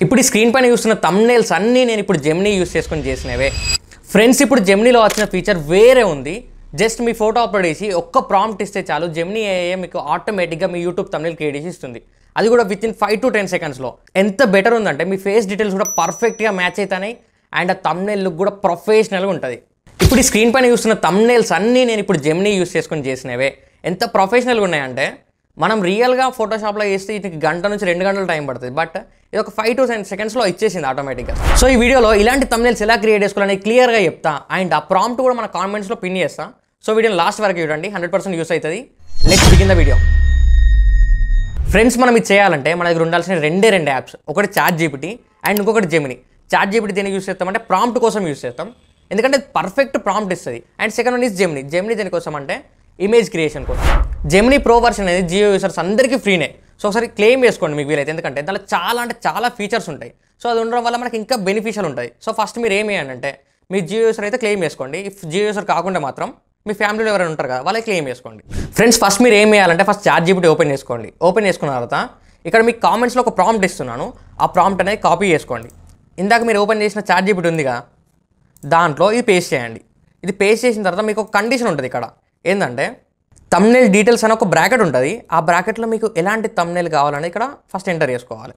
ఇప్పుడు ఈ స్క్రీన్ పైన చూస్తున్న థంబ్నెయిల్స్ అన్నీ నేను ఇప్పుడు జెమినీ యూస్ చేసుకొని చేసినవే ఫ్రెండ్స్. ఇప్పుడు జెమినీలో వచ్చిన ఫీచర్ వేరే ఉంది. జస్ట్ మీ ఫోటో అప్లోడ్ చేసి ఒక్క ప్రాంప్ట్ ఇస్తే చాలు, జెమినీ ఏఏ మీకు ఆటోమేటిక్గా మీ యూట్యూబ్ థంబ్నెయిల్ క్రియేట్ చేసి ఇస్తుంది. అది కూడా విత్ ఇన్ 5 to 10 secondsలో. ఎంత బెటర్ ఉందంటే మీ ఫేస్ డీటెయిల్స్ కూడా పర్ఫెక్ట్గా మ్యాచ్ అవుతాయి అండ్ ఆ థంబ్నెయిల్ లుక్ కూడా ప్రొఫెషనల్గా ఉంటుంది. ఇప్పుడు ఈ స్క్రీన్ పైన చూస్తున్న థంబ్నెయిల్స్ అన్నీ నేను ఇప్పుడు జెమినీ యూస్ చేసుకొని చేసినవే ఎంత ప్రొఫెషనల్గా ఉన్నాయంటే మనం రియల్గా ఫోటోషాప్లో చేస్తే ఇది గంట నుంచి 2 గంటలు టైం పడుతుంది. బట్ ఇది ఒక 5 to 10 secondsలో ఇచ్చేసింది ఆటోమేటిక్గా. సో ఈ వీడియోలో ఇలాంటి థంబ్నెయిల్స్ ఎలా క్రియేట్ చేసుకోవాలని క్లియర్గా చెప్తా అండ్ ఆ ప్రాంప్ట్ కూడా మన కామెంట్స్లో పిన్ చేస్తా. సో వీడియోని లాస్ట్ వరకు చూడండి, 100% యూస్ అవుతుంది. Let's begin the video. Friends, మనం ఇది చేయాలంటే మన దగ్గర ఉండాల్సిన రెండే యాప్స్. ఒకటి చాట్ జీపీటీ అండ్ ఇంకొకటి జెమినీ. చాట్ జీపీటీ దేనికి యూస్ చేస్తామంటే ప్రాంప్ట్ కోసం యూస్ చేస్తాం, ఎందుకంటే పర్ఫెక్ట్ ప్రాంప్ట్ ఇస్తుంది. And second one is Gemini. Gemini దేనికోసం అంటే ఇమేజ్ క్రియేషన్ కోసం. జెమినీ ప్రో వర్షన్ అనేది జియో యూజర్స్ అందరికీ ఫ్రీనే. సో ఒకసారి క్లెయిమ్ చేసుకోండి మీకు వీలైతే, ఎందుకంటే దాంట్లో చాలా ఫీచర్స్ ఉంటాయి. సో అది ఉండడం వల్ల మనకి ఇంకా బెనిఫిషియల్ ఉంటుంది. సో ఫస్ట్ మీరు ఏమి చేయాలంటే మీ జియో యూజర్ అయితే క్లెయిమ్ చేసుకోండి. ఇఫ్ జియో యూజర్ కాకుండా మాత్రం మీ ఫ్యామిలీలో ఎవరైనా ఉంటారు కదా వాళ్ళకి క్లెయిమ్ చేసుకోండి. ఫ్రెండ్స్, ఫస్ట్ మీరు ఏం చేయాలంటే ఫస్ట్ చాట్ జీపీటీ ఓపెన్ చేసుకోండి. ఓపెన్ చేసుకున్న తర్వాత ఇక్కడ మీకు కామెంట్స్లో ఒక ప్రాంప్ట్ ఇస్తున్నాను, ఆ ప్రాంప్ట్ అనేది కాపీ చేసుకోండి. ఇందాక మీరు ఓపెన్ చేసిన చాట్ జీపీటీ ఉందిగా, దాంట్లో ఇది పేస్ట్ చేయండి. ఇది పేస్ట్ చేసిన తర్వాత మీకు ఒక కండిషన్ ఉంటుంది ఇక్కడ. ఏంటంటే థంబ్నెయిల్ డీటెయిల్స్ అని ఒక బ్రాకెట్ ఉంటుంది. ఆ బ్రాకెట్లో మీకు ఎలాంటి థంబ్నెయిల్ కావాలని ఇక్కడ ఫస్ట్ ఎంటర్ చేసుకోవాలి.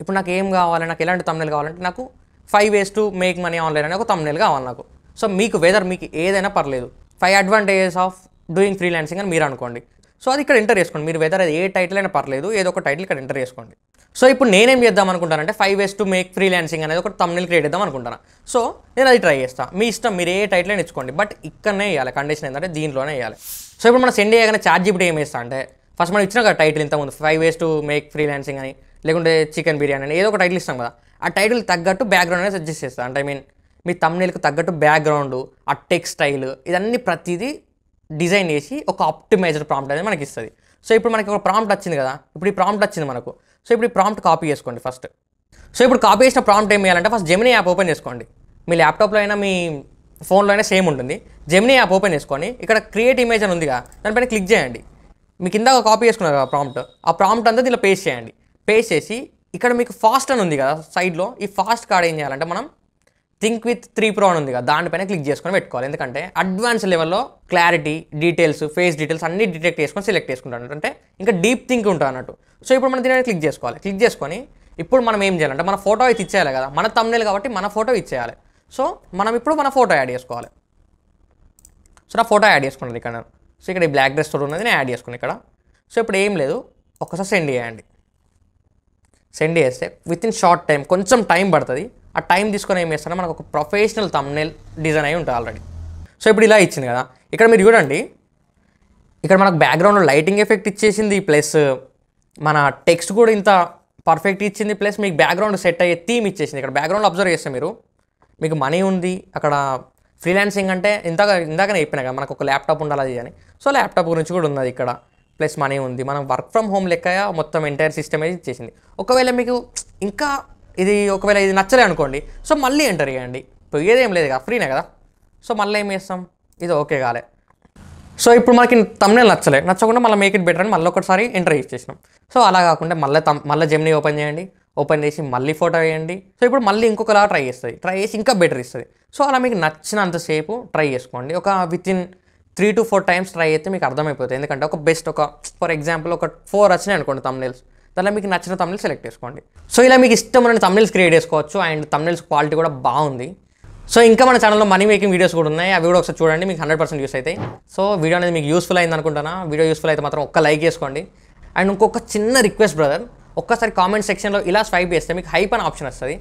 ఇప్పుడు నాకు ఏం కావాలి, నాకు ఎలాంటి థంబ్నెయిల్ కావాలంటే నాకు 5 ways to make money online అనే ఒక థంబ్నెయిల్ కావాలి నాకు. సో మీకు మీకు ఏదైనా పర్లేదు, 5 advantages ఆఫ్ డూయింగ్ ఫ్రీలాన్సింగ్ అని మీరు అనుకోండి. సో అది ఇక్కడ ఎంటర్ చేసుకోండి. మీరు వెదర్ అది ఏ టైటిల్ అయినా పర్లేదు, ఏదో ఒక టైటిల్ ఇక్కడ ఎంటర్ చేసుకోండి. సో ఇప్పుడు నేనేం చేద్దాం అనుకుంటానంటే 5 ways to make freelancing అనేది ఒక థంబ్నెయిల్ క్రియేట్ చేద్దాం అనుకుంటాను. సో నేను అది ట్రై చేస్తాను. మీ ఇష్టం, మీరు ఏ టైటిల్ అయినా ఇచ్చుకోండి. బట్ ఇక్కడనే వేయాలి. కండిషన్ ఏంటంటే దీంట్లోనే వేయాలి. సో ఇప్పుడు మనం సెండ్ చేయగానే చాట్ జీపీటీ ఏం చేస్తా అంటే ఫస్ట్ మనం ఇచ్చిన కదా టైటిల్ ఇంతకుముందు 5 ways to make freelancing అని, లేకుంటే చికెన్ బిర్యానీ అని ఏదో ఒక టైటిల్ ఇస్తాం కదా, ఆ టైటిల్ తగ్గట్టు బ్యాక్గ్రౌండ్ అనేది సజెస్ట్ చేస్తాను. అంటే మీ థంబ్నెయిల్కి తగ్గట్టు బ్యాక్గ్రౌండ్, ఆ టెక్స్ట్ స్టైల్, ఇదన్నీ ప్రతిదీ డిజైన్ చేసి ఒక ఆప్టిమైజ్డ్ ప్రాంప్ట్ అనేది మనకి ఇస్తుంది. సో ఇప్పుడు మనకి ఒక ప్రాంప్ట్ వచ్చింది కదా, ఇప్పుడు ఈ ప్రాంప్ట్ వచ్చింది మనకు. సో ఇప్పుడు ఈ ప్రాంప్ట్ కాపీ చేసుకోండి ఫస్ట్. సో ఇప్పుడు కాపీ చేసిన ప్రాంప్ట్ ఏం చేయాలంటే ఫస్ట్ జెమినీ యాప్ ఓపెన్ చేసుకోండి. మీ ల్యాప్టాప్లో అయినా మీ ఫోన్లో అయినా సేమ్ ఉంటుంది. జెమినీ యాప్ ఓపెన్ చేసుకొని ఇక్కడ క్రియేట్ ఇమేజ్ అని ఉందిగా, దానిపైన క్లిక్ చేయండి. మీకు ఇందాక కాపీ చేసుకున్నారు కదా ప్రాంప్ట్, ఆ ప్రాంప్ట్ అంతా దీనిలో పేస్ట్ చేయండి. పేస్ట్ చేసి ఇక్కడ మీకు ఫాస్ట్ అని ఉంది కదా సైడ్లో, ఈ ఫాస్ట్ కార్డ్ ఏం చేయాలంటే మనం థింక్ విత్ 3 Pro అని ఉంది కదా, దానిపైన క్లిక్ చేసుకొని పెట్టుకోవాలి. ఎందుకంటే అడ్వాన్స్ లెవెల్లో క్లారిటీ, డీటెయిల్స్, ఫేస్ డీటెయిల్స్ అన్ని డిటెక్ట్ చేసుకొని సెలెక్ట్ చేసుకుంటాను, అంటే ఇంకా డీప్ థింక్ ఉంటుంది అన్నట్టు. సో ఇప్పుడు మనం దీని క్లిక్ చేసుకోవాలి. క్లిక్ చేసుకొని ఇప్పుడు మనం ఏం చేయాలంటే మన ఫోటో అయితే ఇచ్చేయాలి కదా, మన థంబ్నెయిల్ కాబట్టి మన ఫోటో ఇచ్చేయాలి. సో మనం ఇప్పుడు మన ఫోటో యాడ్ చేసుకోవాలి. సో నా ఫోటో యాడ్ చేసుకున్నాను ఇక్కడ. సో ఇక్కడ ఈ బ్లాక్ డ్రెస్ తోడు ఉన్నది నేను యాడ్ చేసుకున్నాను ఇక్కడ. సో ఇప్పుడు ఏం లేదు, ఒక్కసారి సెండ్ చేయండి. సెండ్ చేస్తే విత్ ఇన్ షార్ట్ టైం, కొంచెం టైం పడుతుంది. ఆ టైం తీసుకొని ఏం చేస్తారో మనకు ఒక ప్రొఫెషనల్ థంబ్నెయిల్ డిజైన్ అయి ఉంటుంది ఆల్రెడీ. సో ఇప్పుడు ఇలా ఇచ్చింది కదా, ఇక్కడ మీరు చూడండి, ఇక్కడ మనకు బ్యాక్గ్రౌండ్లో లైటింగ్ ఎఫెక్ట్ ఇచ్చేసింది, ప్లస్ మన టెక్స్ట్ కూడా ఇంత పర్ఫెక్ట్ ఇచ్చింది, ప్లస్ మీకు బ్యాక్గ్రౌండ్ సెట్ అయ్యే థీమ్ ఇచ్చేసింది. ఇక్కడ బ్యాక్గ్రౌండ్ అబ్జర్వ్ చేస్తే మీకు మనీ ఉంది అక్కడ. ఫ్రీలాన్సింగ్ అంటే ఇందాకనే చెప్పినా కదా మనకు ఒక ల్యాప్టాప్ ఉండాలి అది అని. సో ల్యాప్టాప్ గురించి కూడా ఉన్నది ఇక్కడ, ప్లస్ మనీ ఉంది. మనం వర్క్ ఫ్రమ్ హోమ్ లెక్క మొత్తం ఎంటైర్ సిస్టమ్ అయితే ఇచ్చేసింది. ఒకవేళ మీకు ఇంకా ఒకవేళ ఇది నచ్చలే అనుకోండి, సో మళ్ళీ ఎంటర్ చేయండి. పోయేదేం లేదు కదా, ఫ్రీనే కదా. సో మళ్ళీ ఏం చేస్తాం, ఇది ఓకే కాలే. సో ఇప్పుడు మనకి థంబ్నెయిల్ నచ్చకుండా మళ్ళీ మేక్ ఇట్ బెటర్ అని మళ్ళీ ఒకసారి ఎంటర్ చేసేసినాం. సో అలా కాకుండా మళ్ళీ జెమినీ ఓపెన్ చేయండి. ఓపెన్ చేసి మళ్ళీ ఫోటో వేయండి. సో ఇప్పుడు మళ్ళీ ఇంకొకలా ట్రై చేసి ఇంకా బెటర్ ఇస్తుంది. సో అలా మీకు నచ్చినంతసేపు ట్రై చేసుకోండి. ఒక with in 3 to 4 times try అయితే మీకు అర్థమైపోతుంది. ఎందుకంటే ఒక బెస్ట్ ఫర్ ఎగ్జాంపుల్ ఒక 4 వచ్చినాయి అనుకోండి థంబ్నెయిల్స్, దానిలో మీకు నచ్చిన థంబ్నెయిల్ సెలెక్ట్ చేసుకోండి. సో ఇలా మీకు ఇష్టమైన థంబ్నెయిల్స్ క్రియేట్ చేసుకోవచ్చు అండ్ థంబ్నెయిల్స్ క్వాలిటీ కూడా బాగుంది. సో ఇంకా మన ఛానల్లో మనీ మేకింగ్ వీడియోస్ కూడా ఉన్నాయి, అవి కూడా ఒకసారి చూడండి, మీకు 100% యూస్ అవుతాయి. సో వీడియో అనేది మీకు యూస్ఫుల్ అయింది అనుకుంటున్నా. వీడియో యూస్ఫుల్ అయితే మాత్రం ఒక్క లైక్ చేసుకోండి. అండ్ ఇంకొక చిన్న రిక్వెస్ట్ బ్రదర్, ఒక్కసారి కామెంట్ సెక్షన్లో ఇలా స్వైప్ చేస్తే మీకు హైప్ అనే ఆప్షన్ వస్తుంది.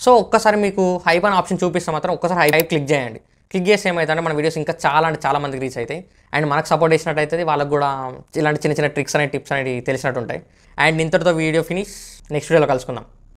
సో ఒక్కసారి మీకు హైప్ అనే ఆప్షన్ చూపిస్తే మాత్రం ఒక్కసారి హైప్ క్లిక్ చేయండి. క్లిక్ చేస్తే ఏమవుతుందంటే మన వీడియోస్ ఇంకా చాలా మందికి రీచ్ అవుతాయి. అండ్ మనకు సపోర్ట్ చేసినట్టయితే వాళ్ళకు కూడా ఇలాంటి చిన్న ట్రిక్స్ అనేవి, టిప్స్ అనేవి తెలిసినట్టు ఉంటాయి. అండ్ ఇంతటితో వీడియో ఫినిష్. నెక్స్ట్ వీడియోలో కలుసుకుందాం.